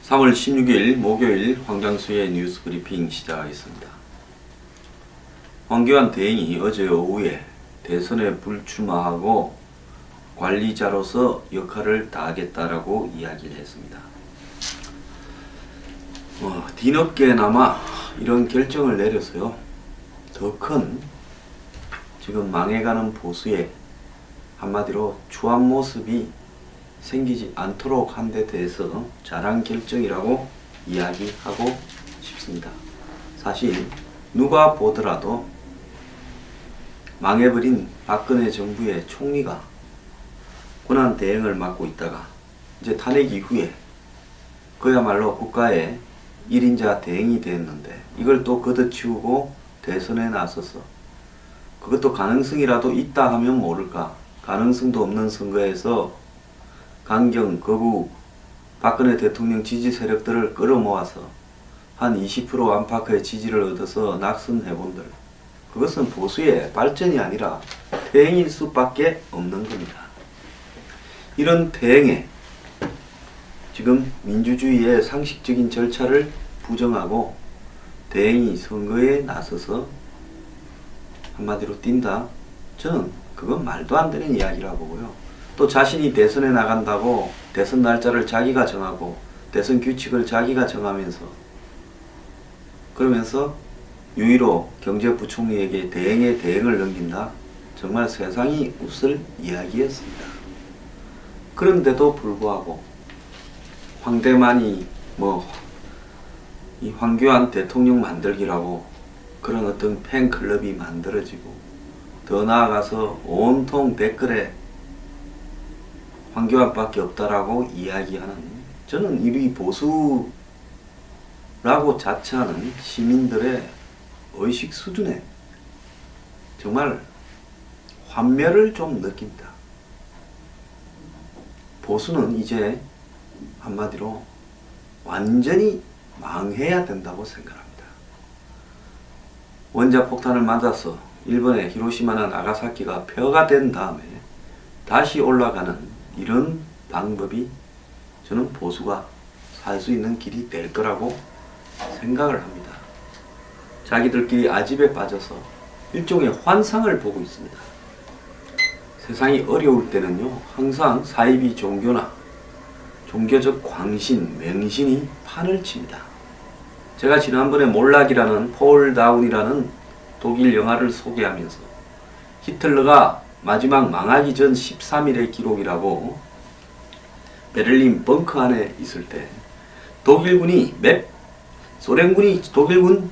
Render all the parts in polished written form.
3월 16일 목요일 황장수의 뉴스 브리핑 시작하겠습니다. 황교안 대행이 어제 오후에 대선에 불출마하고 관리자로서 역할을 다하겠다라고 이야기를 했습니다. 뒤늦게나마 이런 결정을 내려서요, 더 큰 지금 망해가는 보수의 한마디로 추한 모습이 생기지 않도록 한 데 대해서 잘한 결정이라고 이야기하고 싶습니다. 사실 누가 보더라도 망해버린 박근혜 정부의 총리가 권한 대행을 맡고 있다가 이제 탄핵 이후에 그야말로 국가의 1인자 대행이 됐는데, 이걸 또 걷어치우고 대선에 나서서 그것도 가능성이라도 있다 하면 모를까, 가능성도 없는 선거에서 강경, 거부, 박근혜 대통령 지지 세력들을 끌어모아서 한 20% 안팎의 지지를 얻어서 낙선해본들, 그것은 보수의 발전이 아니라 퇴행일 수밖에 없는 겁니다. 이런 퇴행에 지금 민주주의의 상식적인 절차를 부정하고 대행이 선거에 나서서 한마디로 뛴다? 저는 그건 말도 안 되는 이야기라고 보고요. 또 자신이 대선에 나간다고 대선 날짜를 자기가 정하고 대선 규칙을 자기가 정하면서, 그러면서 유일호 경제부총리에게 대행의 대행을 넘긴다? 정말 세상이 웃을 이야기였습니다. 그런데도 불구하고 황대만이 이 황교안 대통령 만들기라고 그런 어떤 팬클럽이 만들어지고, 더 나아가서 온통 댓글에 황교안밖에 없다라고 이야기하는, 저는 이리 보수라고 자처하는 시민들의 의식 수준에 정말 환멸을 좀 느낀다. 보수는 이제 한마디로 완전히 망해야 된다고 생각합니다. 원자폭탄을 맞아서 일본의 히로시마나 나가사키가 폐허가 된 다음에 다시 올라가는 이런 방법이 저는 보수가 살 수 있는 길이 될 거라고 생각을 합니다. 자기들끼리 아집에 빠져서 일종의 환상을 보고 있습니다. 세상이 어려울 때는요, 항상 사이비 종교나 종교적 광신, 맹신이 판을 칩니다. 제가 지난번에 몰락이라는 폴 다운이라는 독일 영화를 소개하면서 히틀러가 마지막 망하기 전 13일의 기록이라고, 베를린 벙커 안에 있을 때 독일군이 소련군이 독일군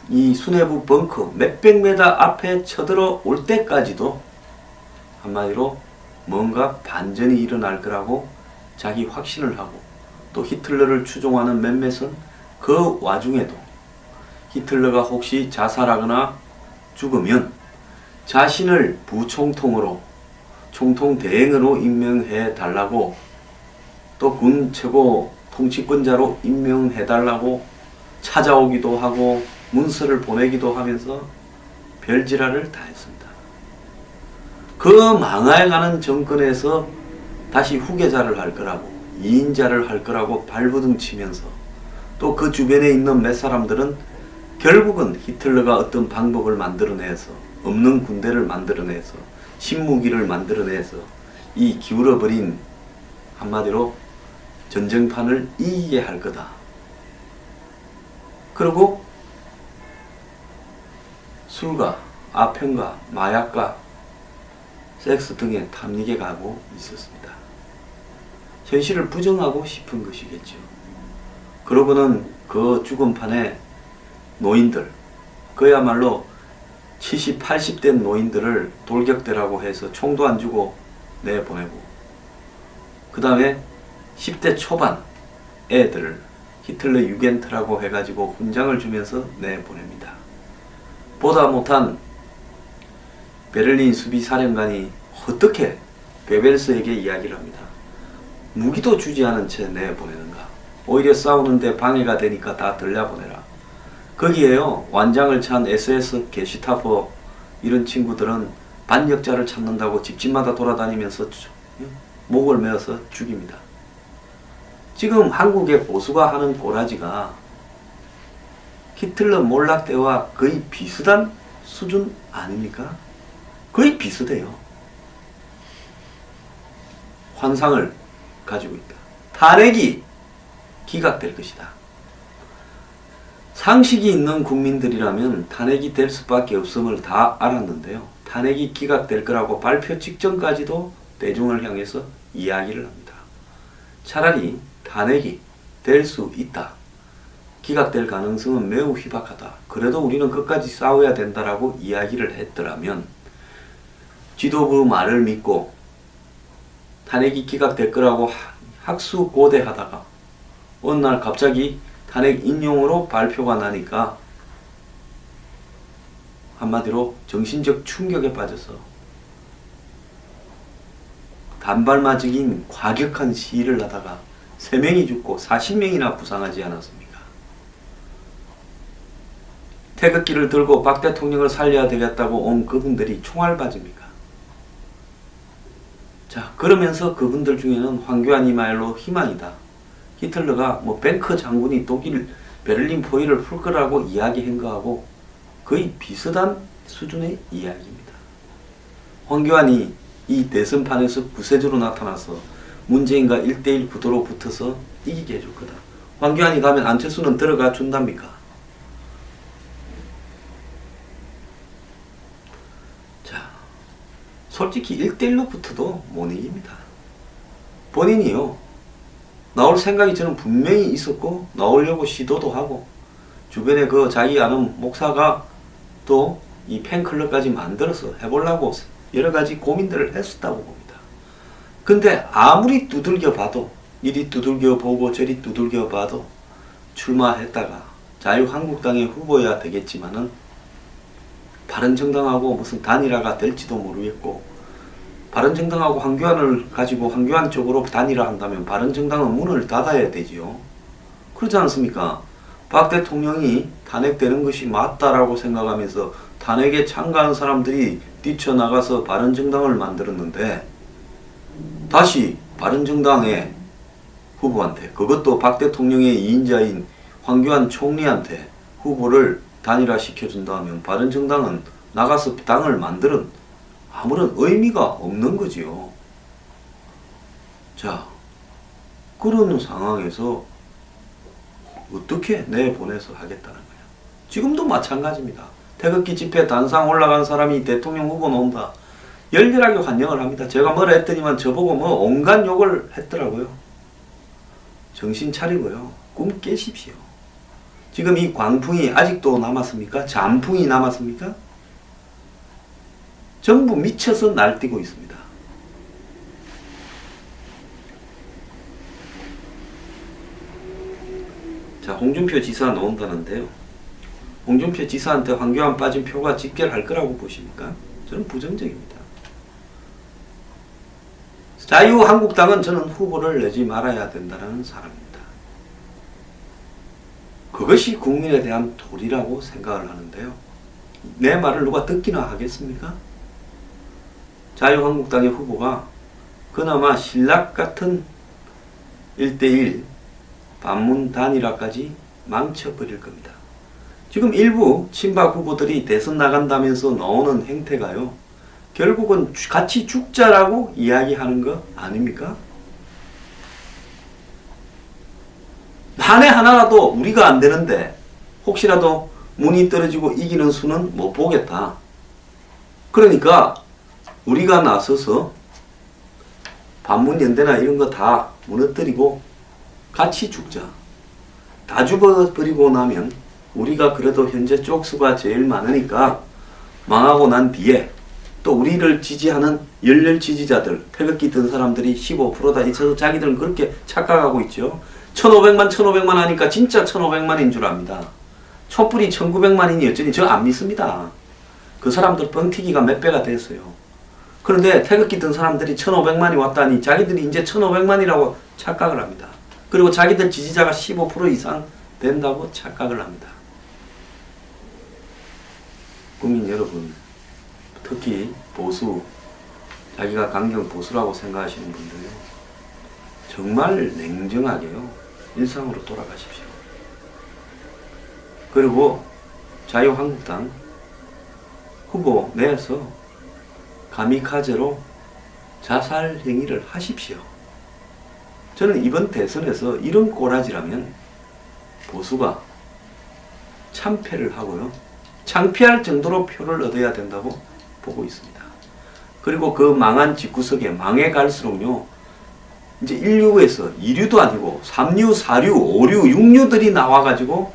이 수뇌부 벙커 몇백 메터 앞에 쳐들어 올 때까지도 한마디로 뭔가 반전이 일어날 거라고 자기 확신을 하고, 또 히틀러를 추종하는 몇몇은 그 와중에도 히틀러가 혹시 자살하거나 죽으면 자신을 부총통으로, 총통 대행으로 임명해 달라고, 또 군 최고 통치권자로 임명해 달라고 찾아오기도 하고 문서를 보내기도 하면서 별지랄을 다 했습니다. 그 망해가는 정권에서 다시 후계자를 할 거라고, 2인자를 할 거라고 발버둥 치면서, 또 그 주변에 있는 몇 사람들은 결국은 히틀러가 어떤 방법을 만들어내서, 없는 군대를 만들어내서, 신무기를 만들어내서 이 기울어버린 한마디로 전쟁판을 이기게 할 거다. 그리고 술과 아편과 마약과 섹스 등에 탐닉에 가고 있었습니다. 현실을 부정하고 싶은 것이겠죠. 그러고는 그 죽음판에 노인들, 그야말로 70, 80대 노인들을 돌격대라고 해서 총도 안 주고 내보내고, 그 다음에 10대 초반 애들 히틀러 유겐트라고 해가지고 훈장을 주면서 내보냅니다. 보다 못한 베를린 수비사령관이 어떻게 괴벨스에게 이야기를 합니다. 무기도 주지 않은 채 내보내는가, 오히려 싸우는데 방해가 되니까 다 들려보내라. 거기에요, 완장을 찬 SS 게시타포 이런 친구들은 반역자를 찾는다고 집집마다 돌아다니면서 목을 메어서 죽입니다. 지금 한국의 보수가 하는 꼬라지가 히틀러 몰락 때와 거의 비슷한 수준 아닙니까? 거의 비슷해요. 환상을 가지고 있다. 탄핵이 기각될 것이다. 상식이 있는 국민들이라면 탄핵이 될 수밖에 없음을 다 알았는데요. 탄핵이 기각될 거라고 발표 직전까지도 대중을 향해서 이야기를 합니다. 차라리 탄핵이 될 수 있다. 기각될 가능성은 매우 희박하다. 그래도 우리는 끝까지 싸워야 된다라고 이야기를 했더라면 지도부 말을 믿고 탄핵이 기각될 거라고 학수고대하다가 어느 날 갑자기 탄핵 인용으로 발표가 나니까 한마디로 정신적 충격에 빠져서 단발마적인 과격한 시위를 하다가 3명이 죽고 40명이나 부상하지 않았습니까? 태극기를 들고 박 대통령을 살려야 되겠다고 온 그분들이 총알 맞습니까? 자, 그러면서 그분들 중에는 황교안이 말로 희망이다. 히틀러가 뱅크 장군이 독일 베를린 포위를 풀 거라고 이야기한 거하고 거의 비슷한 수준의 이야기입니다. 황교안이 이 대선판에서 구세주로 나타나서 문재인과 1대1 구도로 붙어서 이기게 해줄 거다. 황교안이 가면 안철수는 들어가 준답니까? 자, 솔직히 1대1로 붙어도 못 이깁니다. 본인이요. 나올 생각이 저는 분명히 있었고 나오려고 시도도 하고 주변에 그 자기 아는 목사가 또 이 팬클럽까지 만들어서 해보려고 여러 가지 고민들을 했었다고 봅니다. 근데 아무리 두들겨 봐도 이리 두들겨 보고 저리 두들겨 봐도 출마했다가 자유한국당의 후보여야 되겠지만은 바른정당하고 무슨 단일화가 될지도 모르겠고 바른정당하고 황교안을 가지고 황교안 쪽으로 단일화 한다면 바른정당은 문을 닫아야 되지요. 그렇지 않습니까? 박 대통령이 탄핵되는 것이 맞다라고 생각하면서 탄핵에 참가한 사람들이 뛰쳐나가서 바른정당을 만들었는데 다시 바른정당의 후보한테 그것도 박 대통령의 2인자인 황교안 총리한테 후보를 단일화 시켜준다면 바른정당은 나가서 당을 만드는 아무런 의미가 없는 거지요. 자, 그런 상황에서 어떻게 내보내서 하겠다는 거야. 지금도 마찬가지입니다. 태극기 집회 단상 올라간 사람이 대통령 후보 나온다. 열렬하게 환영을 합니다. 제가 뭐라 했더니만 저보고 온갖 욕을 했더라고요. 정신 차리고요. 꿈 깨십시오. 지금 이 광풍이 아직도 남았습니까? 잔풍이 남았습니까? 전부 미쳐서 날뛰고 있습니다. 자, 홍준표 지사 나온다는데요. 홍준표 지사한테 황교안 빠진 표가 집결할 거라고 보십니까? 저는 부정적입니다. 자유한국당은 저는 후보를 내지 말아야 된다는 사람입니다. 그것이 국민에 대한 도리라고 생각을 하는데요. 내 말을 누가 듣기나 하겠습니까? 자유한국당의 후보가 그나마 신락 같은 1대1 반문 단일화까지 망쳐버릴 겁니다. 지금 일부 친박 후보들이 대선 나간다면서 나오는 행태가요. 결국은 같이 죽자라고 이야기하는 거 아닙니까? 한 해 하나라도 우리가 안 되는데 혹시라도 문이 떨어지고 이기는 수는 못 보겠다. 그러니까 우리가 나서서 반문연대나 이런 거 다 무너뜨리고 같이 죽자. 다 죽어버리고 나면 우리가 그래도 현재 쪽수가 제일 많으니까 망하고 난 뒤에 또 우리를 지지하는 열렬 지지자들, 태극기 든 사람들이 15%다 있어서 자기들은 그렇게 착각하고 있죠. 1500만 하니까 진짜 1500만인 줄 압니다. 촛불이 1900만이니 어쩌니 저 안 믿습니다. 그 사람들 뻥튀기가 몇 배가 됐어요. 그런데 태극기 든 사람들이 1500만이 왔다니 자기들이 이제 1500만이라고 착각을 합니다. 그리고 자기들 지지자가 15% 이상 된다고 착각을 합니다. 국민 여러분, 특히 보수, 자기가 강경 보수라고 생각하시는 분들요, 정말 냉정하게요. 일상으로 돌아가십시오. 그리고 자유한국당 후보 내에서 가미카제로 자살 행위를 하십시오. 저는 이번 대선에서 이런 꼬라지라면 보수가 참패를 하고요. 창피할 정도로 표를 얻어야 된다고 보고 있습니다. 그리고 그 망한 집구석에 망해갈수록요. 이제 1류에서 2류도 아니고 3류, 4류, 5류, 6류들이 나와가지고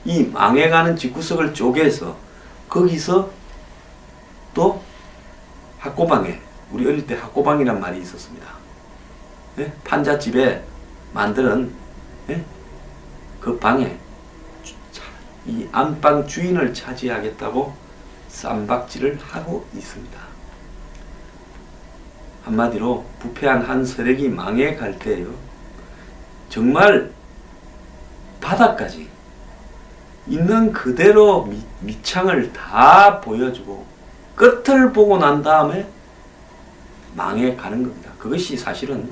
이 망해가는 집구석을 쪼개서 거기서 또 학고방에, 우리 어릴 때 학고방이란 말이 있었습니다. 예? 판잣집에 만드는 예? 그 방에 이 안방 주인을 차지하겠다고 쌈박질을 하고 있습니다. 한마디로 부패한 한 세력이 망해갈 때요. 정말 바닥까지 있는 그대로 밑창을 다 보여주고 끝을 보고 난 다음에 망해가는 겁니다. 그것이 사실은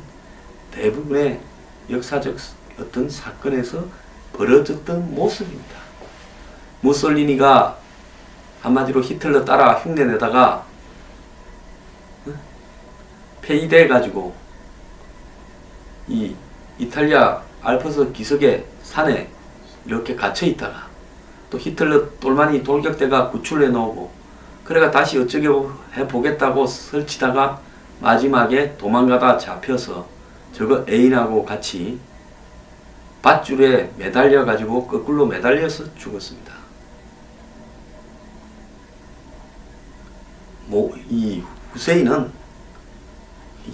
대부분의 역사적 어떤 사건에서 벌어졌던 모습입니다. 무솔리니가 한마디로 히틀러 따라 흉내내다가 폐위돼 가지고 이 이탈리아 알프스 기슭의 산에 이렇게 갇혀 있다가 또 히틀러 똘마니 돌격대가 구출해 놓고 그래가 다시 어쩌게 해보겠다고 설치다가 마지막에 도망가다 잡혀서 저거 애인하고 같이 밧줄에 매달려 가지고 거꾸로 매달려서 죽었습니다. 이 후세인은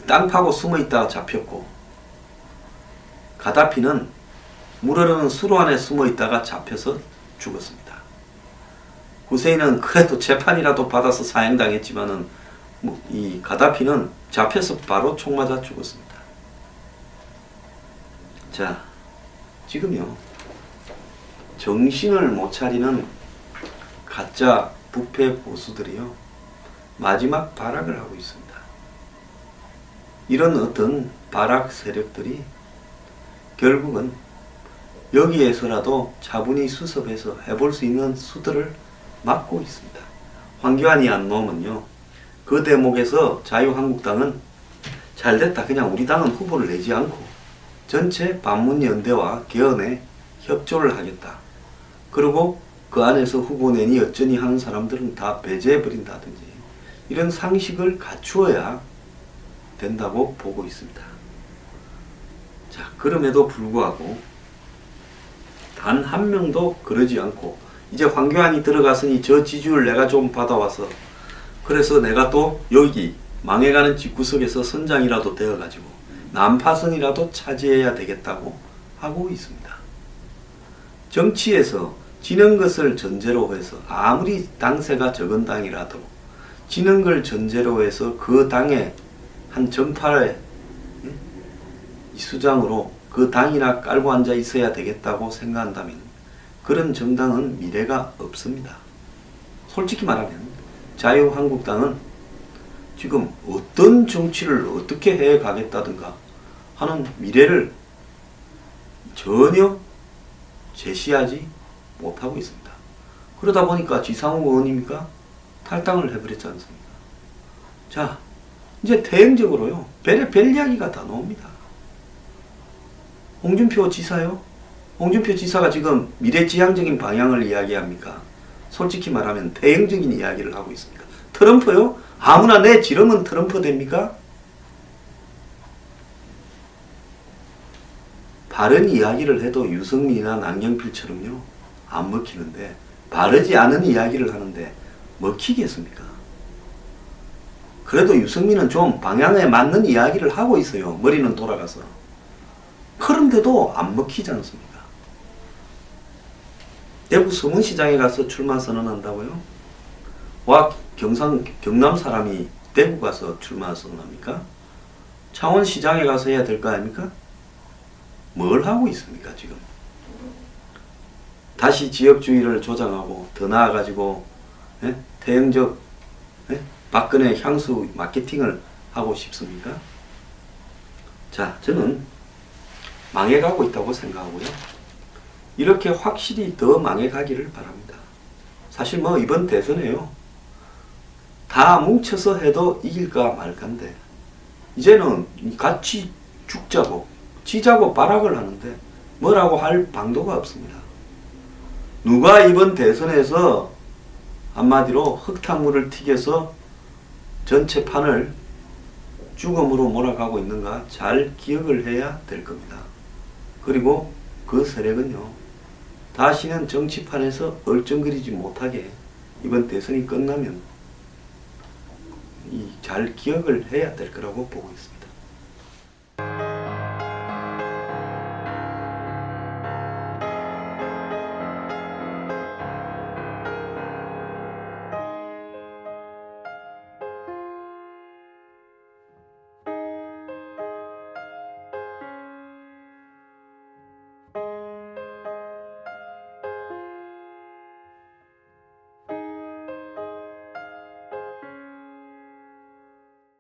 땅 파고 숨어 있다가 잡혔고 가다피는 물 흐르는 수로 안에 숨어 있다가 잡혀서 죽었습니다. 후세인은 그래도 재판이라도 받아서 사형당했지만은 이 가다피는 잡혀서 바로 총 맞아 죽었습니다. 자, 지금요 정신을 못 차리는 가짜 부패 보수들이요 마지막 발악을 하고 있습니다. 이런 어떤 발악 세력들이 결국은 여기에서라도 차분히 수습해서 해볼 수 있는 수들을 막고 있습니다. 황교안이 안 놓으면요 그 대목에서 자유한국당은 잘됐다, 그냥 우리 당은 후보를 내지 않고 전체 반문연대와 개헌에 협조를 하겠다. 그리고 그 안에서 후보 내니 어쩌니 하는 사람들은 다 배제해버린다든지 이런 상식을 갖추어야 된다고 보고 있습니다. 자, 그럼에도 불구하고 단 한 명도 그러지 않고 이제 황교안이 들어갔으니 저 지지율 내가 좀 받아와서 그래서 내가 또 여기 망해가는 집구석에서 선장이라도 되어가지고 난파선이라도 차지해야 되겠다고 하고 있습니다. 정치에서 지는 것을 전제로 해서 아무리 당세가 적은 당이라도 지는 걸 전제로 해서 그 당의 한 전파의 수장으로 그 당이나 깔고 앉아 있어야 되겠다고 생각한다면 그런 정당은 미래가 없습니다. 솔직히 말하면 자유한국당은 지금 어떤 정치를 어떻게 해 가겠다든가 하는 미래를 전혀 제시하지 못하고 있습니다. 그러다 보니까 지상욱 의원입니까? 탈당을 해버렸지 않습니까? 자, 이제 대행적으로요 별 이야기가 다 나옵니다. 홍준표 지사요? 홍준표 지사가 지금 미래지향적인 방향을 이야기합니까? 솔직히 말하면 대행적인 이야기를 하고 있습니다. 트럼프요? 아무나 내 지르면 트럼프 됩니까? 바른 이야기를 해도 유승민이나 남경필처럼요 안 먹히는데 바르지 않은 이야기를 하는데 먹히겠습니까? 그래도 유승민은 좀 방향에 맞는 이야기를 하고 있어요. 머리는 돌아가서. 그런데도 안 먹히지 않습니까? 대구 서문시장에 가서 출마 선언한다고요? 와, 경남 사람이 대구 가서 출마 선언합니까? 창원시장에 가서 해야 될 거 아닙니까? 뭘 하고 있습니까 지금? 다시 지역주의를 조장하고 더 나아가지고 대형적 박근혜 향수 마케팅을 하고 싶습니까? 자, 저는 망해가고 있다고 생각하고요. 이렇게 확실히 더 망해가기를 바랍니다. 사실 뭐 이번 대선에요, 다 뭉쳐서 해도 이길까 말까인데 이제는 같이 죽자고 지자고 발악을 하는데 뭐라고 할 방도가 없습니다. 누가 이번 대선에서 한마디로 흙탕물을 튀겨서 전체 판을 죽음으로 몰아가고 있는가 잘 기억을 해야 될 겁니다. 그리고 그 세력은요, 다시는 정치판에서 얼쩡거리지 못하게 이번 대선이 끝나면 잘 기억을 해야 될 거라고 보고 있습니다.